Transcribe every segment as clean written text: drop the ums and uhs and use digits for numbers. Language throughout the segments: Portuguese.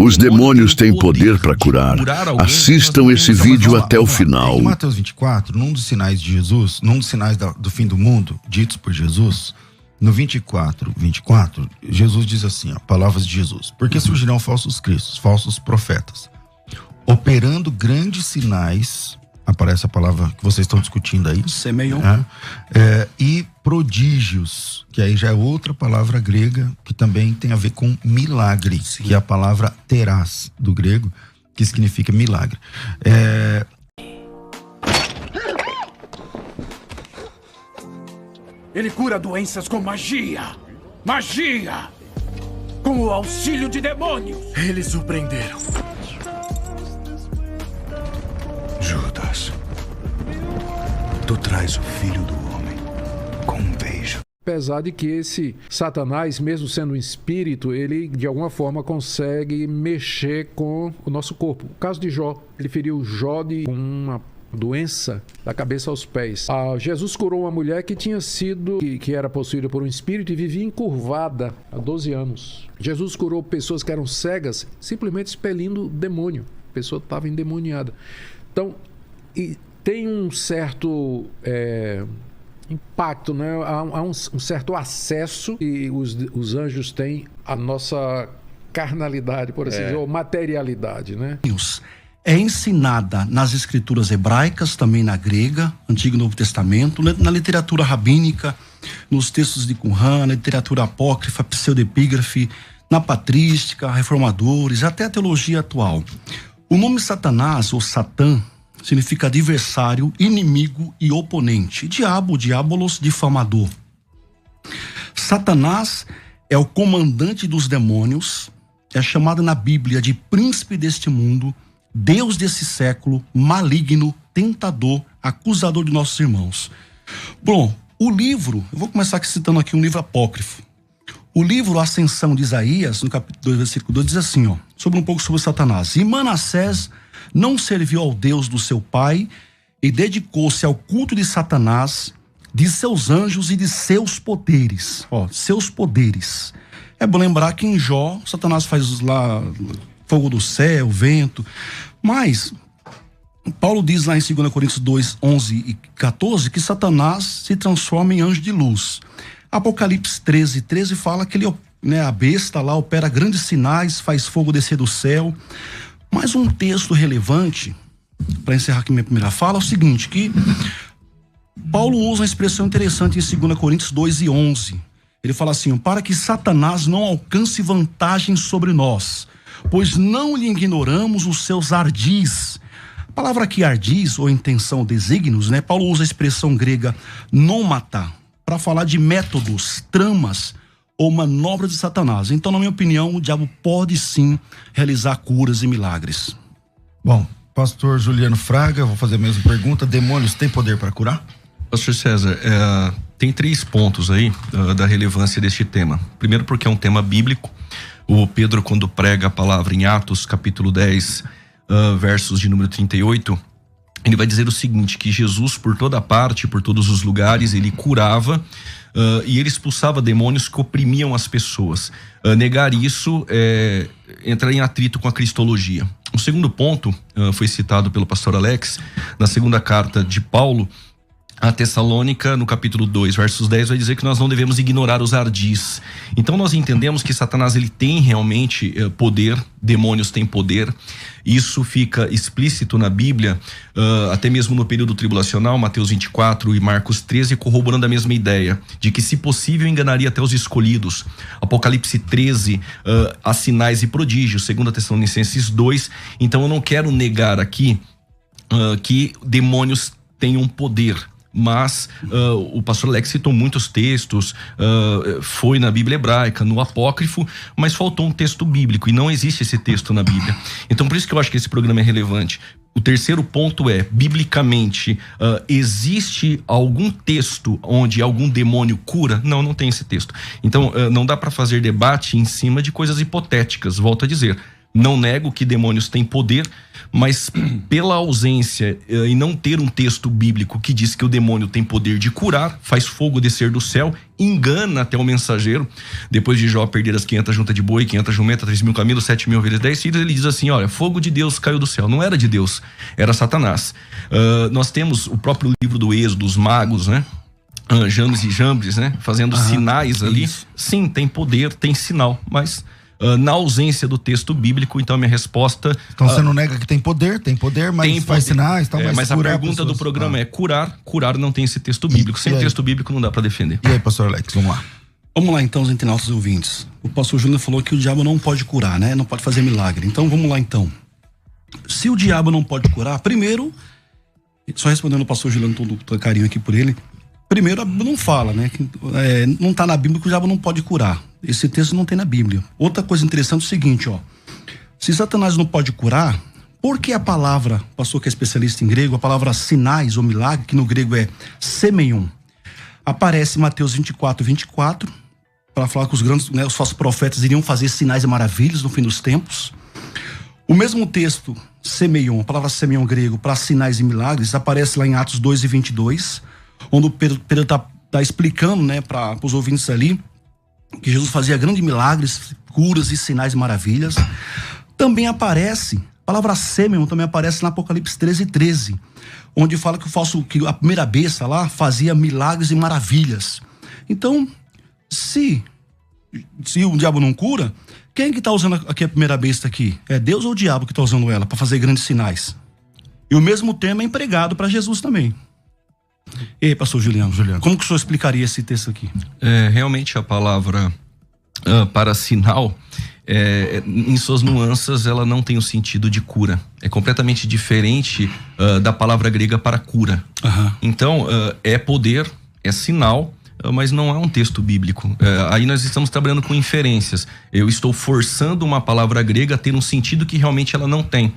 Os demônios têm poder para curar. Assistam esse vídeo até o final. Em Mateus 24, num dos sinais de Jesus, num dos sinais do fim do mundo, ditos por Jesus, no 24, Jesus diz assim, ó, palavras de Jesus: porque surgirão falsos cristos, falsos profetas, operando grandes sinais, aparece a palavra que vocês estão discutindo aí, semeion, e prodígios, que aí já é outra palavra grega que também tem a ver com milagre, sim, que é a palavra terás do grego, que significa milagre. Ele cura doenças com magia! Magia! Com o auxílio de demônios! Eles o prenderam. Judas, tu traz o filho do homem com um beijo. Apesar de que esse Satanás, mesmo sendo um espírito, ele de alguma forma consegue mexer com o nosso corpo. O caso de Jó, ele feriu Jó com uma doença da cabeça aos pés. Jesus curou uma mulher que tinha sido, que era possuída por um espírito e vivia encurvada há 12 anos. Jesus curou pessoas que eram cegas, simplesmente expelindo demônio. A pessoa estava endemoniada. Então, tem um certo impacto, né? Há um certo acesso que os anjos têm à nossa carnalidade, por assim dizer, ou materialidade, né? É ensinada nas escrituras hebraicas, também na grega, Antigo e Novo Testamento, na literatura rabínica, nos textos de Qumran, na literatura apócrifa, pseudepígrafe, na patrística, reformadores, até a teologia atual. O nome Satanás, ou Satã, significa adversário, inimigo e oponente. Diabo, diabolos, difamador. Satanás é o comandante dos demônios, é chamado na Bíblia de príncipe deste mundo, Deus desse século, maligno, tentador, acusador de nossos irmãos. Bom, o livro, eu vou começar aqui citando aqui um livro apócrifo. O livro Ascensão de Isaías, no capítulo 2, versículo 2, diz assim, ó, sobre um pouco sobre Satanás. E Manassés não serviu ao Deus do seu pai e dedicou-se ao culto de Satanás, de seus anjos e de seus poderes. Ó, seus poderes. É bom lembrar que em Jó, Satanás faz lá fogo do céu, vento, mas Paulo diz lá em 2 Coríntios 2, 11 e 14 que Satanás se transforma em anjo de luz. Apocalipse 13, 13 fala que ele, né, a besta lá opera grandes sinais, faz fogo descer do céu. Mas um texto relevante, para encerrar aqui minha primeira fala, é o seguinte, que Paulo usa uma expressão interessante em 2 Coríntios 2 e 11. Ele fala assim, para que Satanás não alcance vantagem sobre nós, pois não lhe ignoramos os seus ardis. A palavra aqui ardis, ou intenção, desígnios, né? Paulo usa a expressão grega nômata, para falar de métodos, tramas ou manobras de Satanás. Então, na minha opinião, o diabo pode sim realizar curas e milagres. Bom, pastor Juliano Fraga, vou fazer a mesma pergunta. Demônios têm poder para curar? Pastor César, tem 3 pontos aí da relevância deste tema. Primeiro, porque é um tema bíblico. O Pedro, quando prega a palavra em Atos, capítulo 10, versos de número 38, ele vai dizer o seguinte, que Jesus, por toda parte, por todos os lugares, ele curava e ele expulsava demônios que oprimiam as pessoas. Negar isso é entrar em atrito com a cristologia. O segundo ponto foi citado pelo pastor Alex, na segunda carta de Paulo a Tessalônica, no capítulo 2, versos 10, vai dizer que nós não devemos ignorar os ardis. Então nós entendemos que Satanás ele tem realmente poder, demônios têm poder. Isso fica explícito na Bíblia, até mesmo no período tribulacional, Mateus 24 e Marcos 13, corroborando a mesma ideia, de que se possível enganaria até os escolhidos. Apocalipse 13, há sinais e prodígios, 2 Tessalonicenses 2. Então eu não quero negar aqui que demônios têm um poder. Mas o pastor Alex citou muitos textos, foi na Bíblia hebraica, no apócrifo, mas faltou um texto bíblico e não existe esse texto na Bíblia. Então por isso que eu acho que esse programa é relevante. O terceiro ponto é, biblicamente, existe algum texto onde algum demônio cura? Não, não tem esse texto. Então não dá para fazer debate em cima de coisas hipotéticas, volto a dizer. Não nego que demônios têm poder, mas pela ausência e não ter um texto bíblico que diz que o demônio tem poder de curar, faz fogo descer do céu, engana até o mensageiro. Depois de Jó perder as 500 juntas de boi, 500 jumentas, 3.000 camelos, 7.000 ovelhas, 10 filhos, ele diz assim, olha, fogo de Deus caiu do céu. Não era de Deus, era Satanás. Nós temos o próprio livro do Êxodo, os magos, né? Janes e Jambres, né? Fazendo sinais ali. Isso. Sim, tem poder, tem sinal, mas na ausência do texto bíblico, então a minha resposta... Então você não nega que tem poder, mas tem faz poder. sinais, tal, Mas a pergunta pessoas. do programa é curar não tem esse texto bíblico. Sem texto bíblico não dá para defender. E aí, pastor Alex, vamos lá. Vamos lá então, os internautas ouvintes. O pastor Júnior falou que o diabo não pode curar, né? Não pode fazer milagre. Então vamos lá então. Se o diabo não pode curar, primeiro, só respondendo o pastor Juliano, todo carinho aqui por ele, primeiro a Bíblia não fala, né? Não está na Bíblia que o diabo não pode curar. Esse texto não tem na Bíblia. Outra coisa interessante é o seguinte, ó. Se Satanás não pode curar, por que a palavra, o pastor que é especialista em grego, a palavra sinais ou milagre, que no grego é semeion, aparece em Mateus 24, para falar que os grandes, né, os falsos profetas iriam fazer sinais e maravilhas no fim dos tempos. O mesmo texto, semeion, a palavra semeion grego, para sinais e milagres, aparece lá em Atos 2:22, onde o Pedro tá explicando, né, para os ouvintes ali, que Jesus fazia grandes milagres, curas e sinais e maravilhas. Também aparece, a palavra semeion também aparece na Apocalipse 13:13, onde fala que a primeira besta lá fazia milagres e maravilhas. Então, se o diabo não cura, quem que tá usando aqui a primeira besta aqui? É Deus ou o diabo que tá usando ela para fazer grandes sinais? E o mesmo tema é empregado para Jesus também. E aí, pastor Juliano, como que o senhor explicaria esse texto aqui? Realmente a palavra para sinal, em suas nuances, ela não tem o sentido de cura. É completamente diferente da palavra grega para cura. Então, é poder, é sinal, mas não é um texto bíblico. Aí nós estamos trabalhando com inferências. Eu estou forçando uma palavra grega a ter um sentido que realmente ela não tem.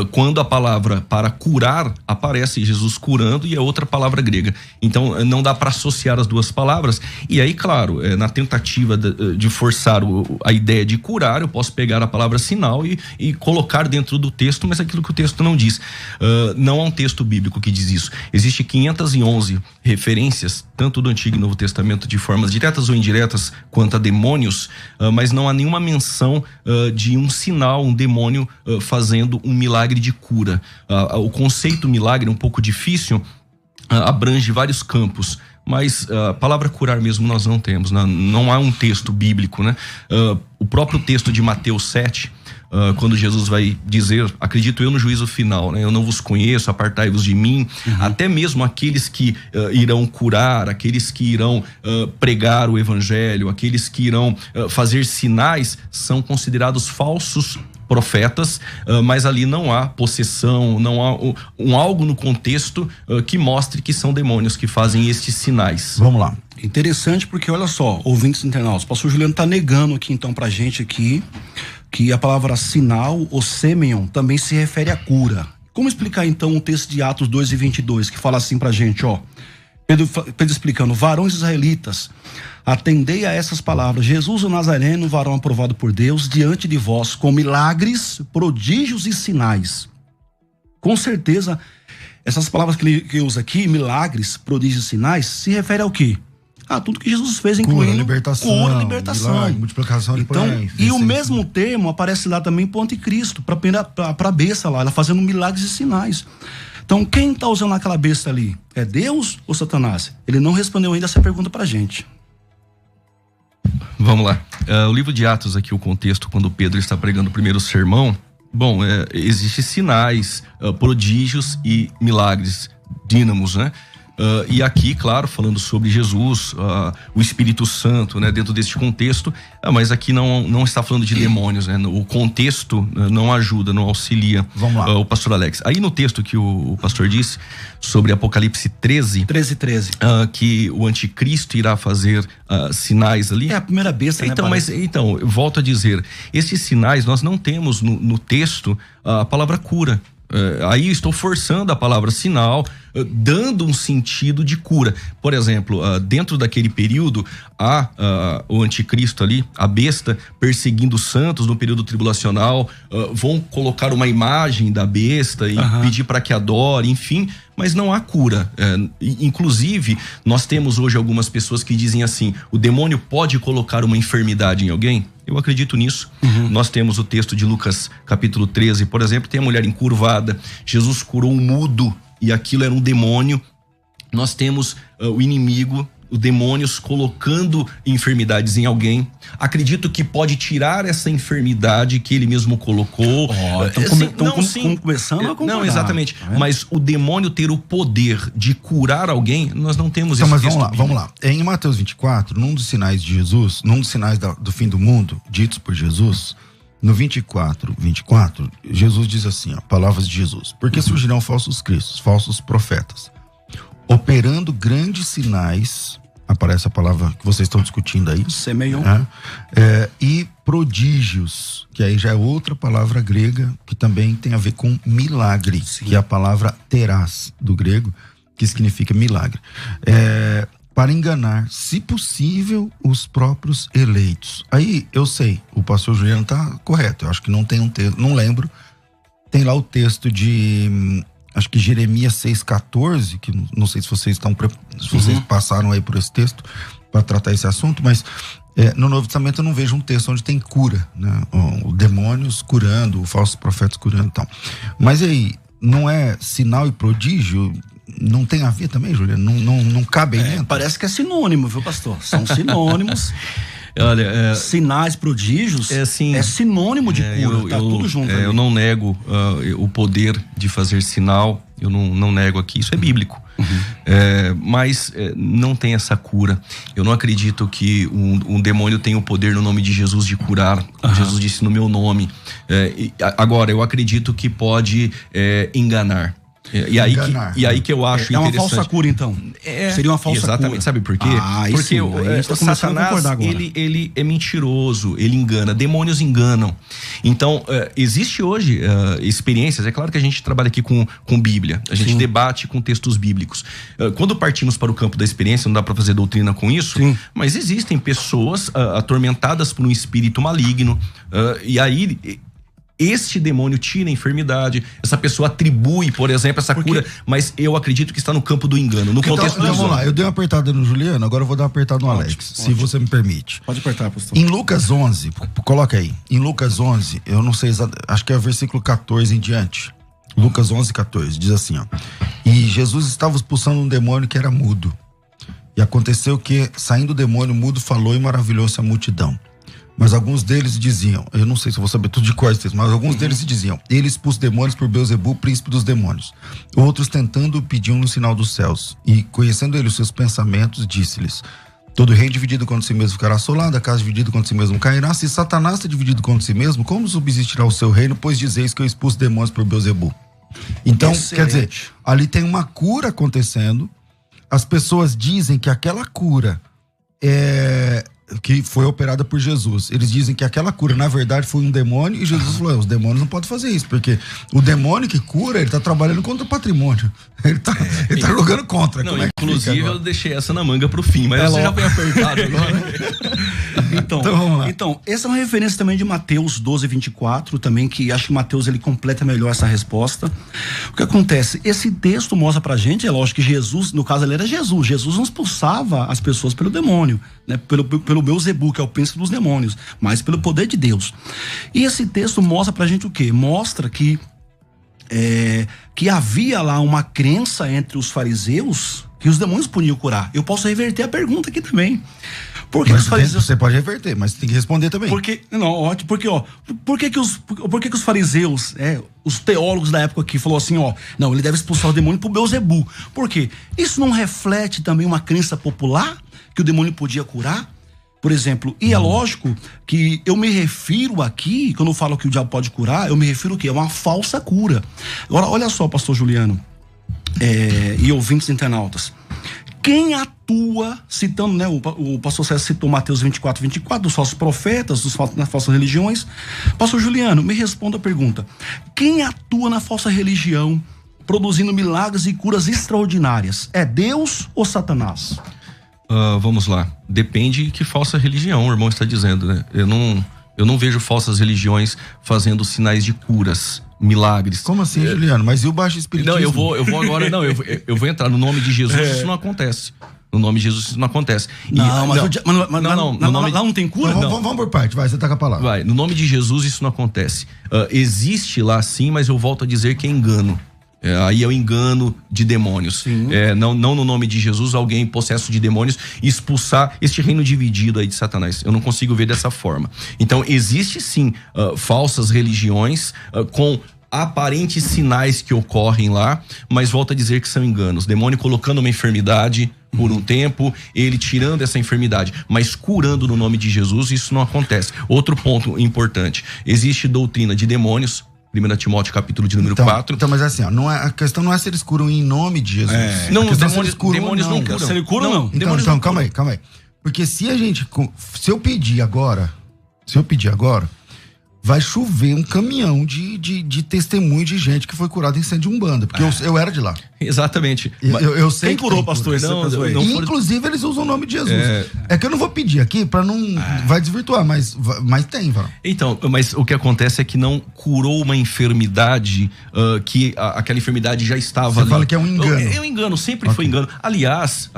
Quando a palavra para curar aparece Jesus curando e é outra palavra grega. Então não dá para associar as duas palavras. E aí, claro, na tentativa de forçar a ideia de curar, eu posso pegar a palavra sinal e colocar dentro do texto, mas aquilo que o texto não diz. Não há um texto bíblico que diz isso. Existe 511 referências, tanto do Antigo e Novo Testamento, de formas diretas ou indiretas, quanto a demônios, mas não há nenhuma menção de um sinal, um demônio fazendo um milagre de cura. O conceito milagre é um pouco difícil, abrange vários campos, mas a palavra curar mesmo nós não temos, não há um texto bíblico, né? O próprio texto de Mateus 7, quando Jesus vai dizer, acredito eu no juízo final, né? Eu não vos conheço, apartai-vos de mim. Até mesmo aqueles que irão curar, aqueles que irão pregar o evangelho, aqueles que irão fazer sinais, são considerados falsos profetas, mas ali não há possessão, não há algo no contexto que mostre que são demônios que fazem estes sinais. Vamos lá. Interessante, porque olha só, ouvintes internautas, o pastor Juliano tá negando aqui então pra gente aqui que a palavra sinal ou semeion também se refere à cura. Como explicar então o texto de Atos 2:22, que fala assim pra gente, ó, Pedro explicando, varões israelitas, atendei a essas palavras, Jesus o Nazareno, varão aprovado por Deus, diante de vós, com milagres, prodígios e sinais. Com certeza, essas palavras que ele usa aqui, milagres, prodígios e sinais, se refere ao quê? A tudo que Jesus fez, incluindo cura, libertação. Milagre, multiplicação de pães. E o mesmo termo aparece lá também para o anticristo, para a besta lá, ela fazendo milagres e sinais. Então, quem está usando aquela besta ali? É Deus ou Satanás? Ele não respondeu ainda essa pergunta pra gente. Vamos lá. O livro de Atos aqui, o contexto, quando Pedro está pregando o primeiro sermão, existem sinais, prodígios e milagres, dínamos, né? E aqui, claro, falando sobre Jesus, o Espírito Santo, né, dentro deste contexto, mas aqui não está falando de demônios, né? O contexto não ajuda, não auxilia. Vamos lá. O pastor Alex. Aí no texto que o pastor disse sobre Apocalipse 13, que o anticristo irá fazer sinais ali. É a primeira besta, então, né? Então, eu volto a dizer, esses sinais nós não temos no texto a palavra cura. Aí eu estou forçando a palavra sinal, dando um sentido de cura. Por exemplo, dentro daquele período, o anticristo ali, a besta, perseguindo os santos no período tribulacional, vão colocar uma imagem da besta e pedir para que adore, enfim, mas não há cura. Inclusive, nós temos hoje algumas pessoas que dizem assim: o demônio pode colocar uma enfermidade em alguém? Eu acredito nisso. Nós temos o texto de Lucas capítulo 13, por exemplo, tem a mulher encurvada, Jesus curou um mudo e aquilo era um demônio. Nós temos o inimigo, os demônios colocando enfermidades em alguém. Acredito que pode tirar essa enfermidade que ele mesmo colocou. Estão começando a concordar. Não, exatamente. Mas o demônio ter o poder de curar alguém, nós não temos então, esse mas vamos lá. Em Mateus 24, num dos sinais de Jesus, num dos sinais do fim do mundo, ditos por Jesus, no 24, Jesus diz assim, palavras de Jesus: porque surgirão falsos cristos, falsos profetas, operando grandes sinais, aparece a palavra que vocês estão discutindo aí, semeion, e prodígios, que aí já é outra palavra grega que também tem a ver com milagre, que é a palavra terás do grego, que significa milagre, para enganar, se possível, os próprios eleitos. Aí eu sei, o pastor Juliano está correto, eu acho que não tem um texto, não lembro, tem lá o texto de acho que Jeremias 6,14, que não sei se vocês vocês passaram aí por esse texto para tratar esse assunto, mas no Novo Testamento eu não vejo um texto onde tem cura, né? O demônios curando, o falsos profetas curando e tal. Mas aí, não é sinal e prodígio? Não tem a ver também, Juliano? Não cabe aí dentro? Parece que é sinônimo, viu, pastor? São sinônimos. Olha, sinais, prodígios, é sinônimo de cura, tá tudo junto. Eu não nego o poder de fazer sinal, eu não nego aqui, isso é bíblico. Mas não tem essa cura. Eu não acredito que um demônio tenha o poder no nome de Jesus de curar. Jesus disse no meu nome. Agora, eu acredito que pode enganar. E aí que eu acho interessante. É uma falsa cura, então. Seria uma falsa cura. Exatamente. Sabe por quê? Porque o Satanás, ele é mentiroso, ele engana. Demônios enganam. Então, existe hoje experiências. É claro que a gente trabalha aqui com Bíblia. A gente debate com textos bíblicos. Quando partimos para o campo da experiência, não dá para fazer doutrina com isso, mas existem pessoas atormentadas por um espírito maligno. E aí este demônio tira a enfermidade, essa pessoa atribui, por exemplo, essa cura, mas eu acredito que está no campo do engano, no contexto do engano. Vamos lá, eu dei uma apertada no Juliano, agora eu vou dar uma apertada no Alex, se você me permite. Pode apertar, pastor. Em Lucas 11, coloca aí, em Lucas 11, eu não sei exatamente, acho que é o versículo 14 em diante. Lucas 11, 14, diz assim, e Jesus estava expulsando um demônio que era mudo. E aconteceu que, saindo o demônio, o mudo falou e maravilhou-se a multidão. Mas alguns deles diziam, eu não sei se eu vou saber tudo de cor, mas alguns deles diziam: ele expulsa demônios por Beelzebul, príncipe dos demônios. Outros, tentando, pediam no sinal dos céus. E, conhecendo ele os seus pensamentos, disse-lhes: todo reino dividido contra si mesmo ficará assolado, a casa dividida contra si mesmo cairá. Se Satanás está dividido contra si mesmo, como subsistirá o seu reino? Pois dizeis que eu expulso demônios por Beelzebul. Então, quer dizer, ali tem uma cura acontecendo. As pessoas dizem que aquela cura que foi operada por Jesus. Eles dizem que aquela cura, na verdade, foi um demônio, e Jesus falou: os demônios não podem fazer isso, porque o demônio que cura, ele tá trabalhando contra o patrimônio. Ele tá jogando contra. Não, inclusive, eu deixei essa na manga pro fim, mas você já foi apertado agora. Então, essa é uma referência também de Mateus 12, 24, também, que acho que Mateus, ele completa melhor essa resposta. O que acontece? Esse texto mostra pra gente, é lógico que Jesus, no caso ele era Jesus não expulsava as pessoas pelo demônio, né? Pelo Beelzebul, que é o príncipe dos demônios, mas pelo poder de Deus. E esse texto mostra pra gente o quê? Mostra que havia lá uma crença entre os fariseus que os demônios podiam curar. Eu posso reverter a pergunta aqui também. Por que os fariseus... Você pode reverter, mas tem que responder também. Por que os fariseus, os teólogos da época aqui, falou assim, não, ele deve expulsar o demônio pro Beelzebul. Por quê? Isso não reflete também uma crença popular que o demônio podia curar? Por exemplo, e é lógico que eu me refiro aqui, quando eu falo que o diabo pode curar, eu me refiro o quê? É uma falsa cura. Agora, olha só, pastor Juliano, e ouvintes internautas. Quem atua, citando, né, o pastor César citou Mateus 24, 24, dos falsos profetas, das falsas religiões. Pastor Juliano, me responda a pergunta. Quem atua na falsa religião produzindo milagres e curas extraordinárias? É Deus ou Satanás? Vamos lá. Depende que falsa religião o irmão está dizendo, né? Eu não vejo falsas religiões fazendo sinais de curas, milagres. Como assim, Juliano? Mas e o baixo espiritismo? Não, eu vou agora, eu vou entrar no nome de Jesus, isso não acontece. No nome de Jesus isso não acontece. Lá não tem cura? Então, vamos por parte, vai, você tá com a palavra. Vai, no nome de Jesus isso não acontece. Existe lá sim, mas eu volto a dizer que é engano. Aí é o engano de demônios. Não no nome de Jesus, alguém possesso de demônios expulsar este reino dividido aí de Satanás. Eu não consigo ver dessa forma. Então existe sim falsas religiões com aparentes sinais que ocorrem lá, mas volto a dizer que são enganos. Demônio colocando uma enfermidade por um tempo, ele tirando essa enfermidade, mas curando no nome de Jesus, isso não acontece. Outro ponto importante, existe doutrina de demônios, 1 Timóteo capítulo de número 4. Então, mas assim, ó, a questão não é se eles curam em nome de Jesus. Não, os demônios não curam. Se ele cura ou não? Então, calma aí. Porque se eu pedir agora, vai chover um caminhão de testemunho de gente que foi curada em centro de Umbanda, porque eu era de lá. Exatamente. Eu sei quem curou, pastor? Inclusive, eles usam o nome de Jesus. É que eu não vou pedir aqui pra não... Vai desvirtuar, mas tem, vai. Então, mas o que acontece é que não curou uma enfermidade que aquela enfermidade já estava ali. Você fala que é um engano. É um engano, sempre foi engano. Aliás,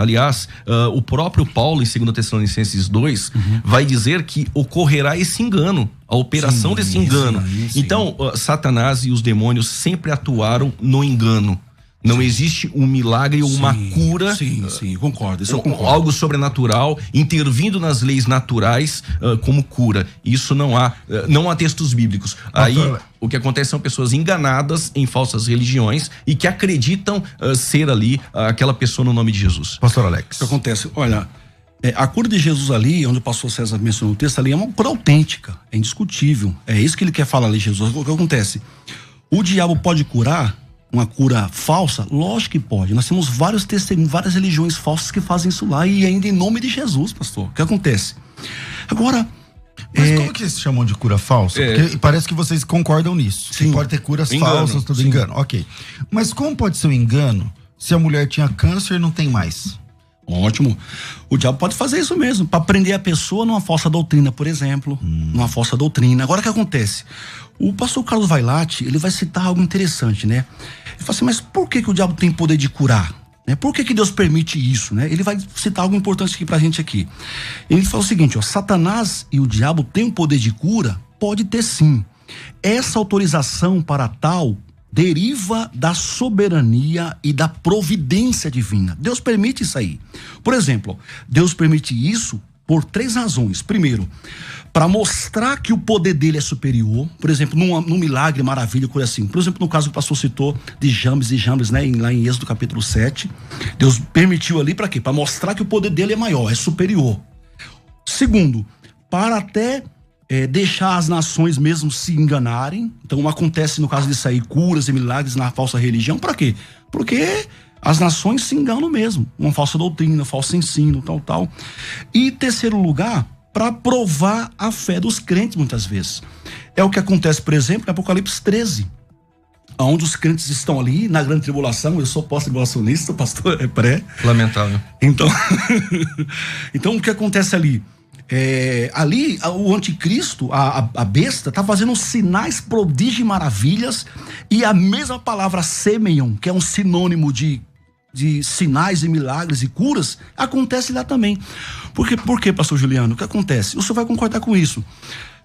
o próprio Paulo, em 2 Tessalonicenses 2, vai dizer que ocorrerá esse engano, a operação desse engano. Sim. Então, Satanás e os demônios sempre atuaram no engano. Não existe um milagre ou uma cura. Sim, concordo. Isso eu concordo. Algo sobrenatural, intervindo nas leis naturais como cura. Isso não há textos bíblicos. Aí o que acontece são pessoas enganadas em falsas religiões e que acreditam ser ali aquela pessoa no nome de Jesus. Pastor Alex. O que acontece? Olha, a cura de Jesus ali, onde o pastor César mencionou o texto ali, é uma cura autêntica, é indiscutível. É isso que ele quer falar ali, Jesus. O que acontece? O diabo pode curar uma cura falsa? Lógico que pode. Nós temos vários testemunhos, várias religiões falsas que fazem isso lá, e ainda em nome de Jesus, pastor. O que acontece? Agora... Mas como que se chamam de cura falsa? Porque parece que vocês concordam nisso. Sim. Que pode ter curas falsas, tudo engano. Ok. Mas como pode ser um engano se a mulher tinha câncer e não tem mais? Ótimo. O diabo pode fazer isso mesmo, para prender a pessoa numa falsa doutrina, por exemplo. Numa falsa doutrina. Agora o que acontece? O pastor Carlos Vailate, ele vai citar algo interessante, né? Ele fala assim, mas por que o diabo tem poder de curar? Por que Deus permite isso, né? Ele vai citar algo importante aqui pra gente aqui. Ele fala o seguinte, ó, Satanás e o diabo têm um poder de cura? Pode ter sim. Essa autorização para tal deriva da soberania e da providência divina. Deus permite isso aí. Por exemplo, Deus permite isso por 3 razões. Primeiro, para mostrar que o poder dele é superior. Por exemplo, num milagre, maravilha, coisa assim. Por exemplo, no caso que o pastor citou de Jambes, né? Lá em Êxodo capítulo 7. Deus permitiu ali para quê? Para mostrar que o poder dele é maior, é superior. Segundo, para até deixar as nações mesmo se enganarem. Então acontece no caso disso aí, curas e milagres na falsa religião. Para quê? Porque as nações se enganam mesmo. Uma falsa doutrina, falso ensino, tal. E terceiro lugar, para provar a fé dos crentes muitas vezes. É o que acontece, por exemplo, em Apocalipse 13. Onde os crentes estão ali na grande tribulação. Eu sou pós-tribulacionista, pastor, é pré. Lamentável. Então o que acontece ali? Ali o anticristo, a besta, tá fazendo sinais, prodígios e maravilhas, e a mesma palavra semeion, que é um sinônimo de sinais e milagres e curas, acontece lá também. Por quê, pastor Juliano? O que acontece? O senhor vai concordar com isso,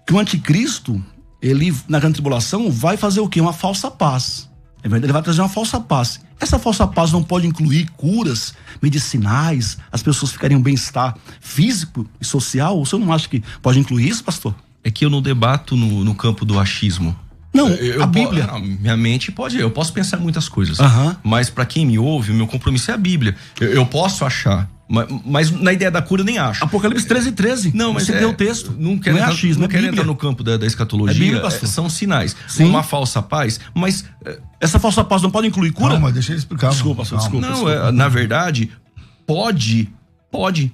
que o anticristo, ele na grande tribulação vai fazer o quê? Uma falsa paz. Ele vai trazer uma falsa paz. Essa falsa paz não pode incluir curas medicinais, as pessoas ficariam bem-estar físico e social? O senhor não acha que pode incluir isso, pastor? É que eu não debato no campo do achismo. Não, a Bíblia. Minha mente pode, eu posso pensar muitas coisas, Aham. mas para quem me ouve, o meu compromisso é a Bíblia. Eu posso achar, mas na ideia da cura eu nem acho. Apocalipse 13:13. Não, mas você deu o texto. Não quero achismo, não quero Bíblia. entrar no campo da escatologia. É Bíblia, pastor. São sinais. Sim. Uma falsa paz, mas Essa falsa paz não pode incluir cura? Calma, deixa ele explicar. Desculpa, pastor, Calma. desculpa. na verdade, pode,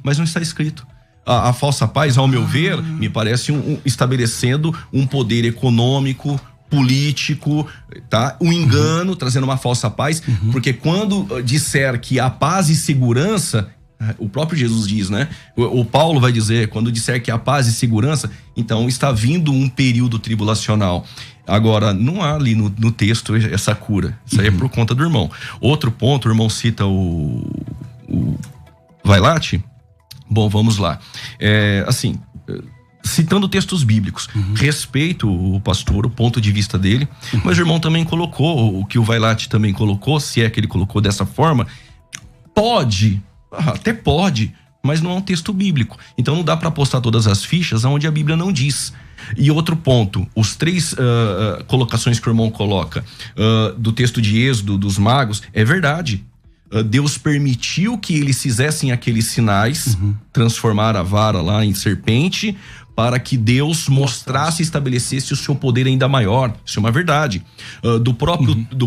mas não está escrito. A falsa paz, ao meu ver, me parece estabelecendo um poder econômico, político, tá? O engano, trazendo uma falsa paz, porque quando disser que há paz e segurança, o próprio Jesus diz, né? O Paulo vai dizer, quando disser que há paz e segurança, então está vindo um período tribulacional. Agora, não há ali no texto essa cura. Isso aí é por conta do irmão. Outro ponto, o irmão cita o Vailate. Bom, vamos lá. Citando textos bíblicos, respeito o pastor, o ponto de vista dele, mas o irmão também colocou, o que o Vailate também colocou, se é que ele colocou dessa forma, até pode, mas não é um texto bíblico. Então não dá para apostar todas as fichas onde a Bíblia não diz. E outro ponto, os 3 colocações que o irmão coloca do texto de Êxodo, dos magos, é verdade. Deus permitiu que eles fizessem aqueles sinais, transformar a vara lá em serpente, para que Deus mostrasse e estabelecesse o seu poder ainda maior. Isso é uma verdade. Do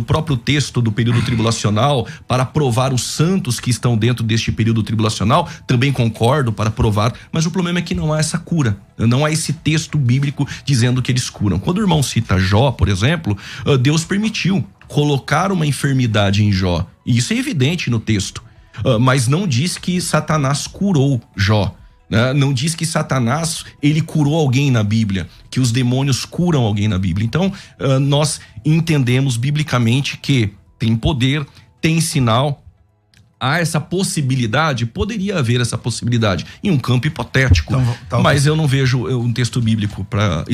próprio texto do período tribulacional, para provar os santos que estão dentro deste período tribulacional, também concordo, para provar, mas o problema é que não há essa cura. Não há esse texto bíblico dizendo que eles curam. Quando o irmão cita Jó, por exemplo, Deus permitiu colocar uma enfermidade em Jó. E isso é evidente no texto. Mas não diz que Satanás curou Jó. Não diz que Satanás, ele curou alguém na Bíblia, que os demônios curam alguém na Bíblia. Então, nós entendemos biblicamente que tem poder, tem sinal, há essa possibilidade, poderia haver essa possibilidade em um campo hipotético, mas eu não vejo um texto bíblico para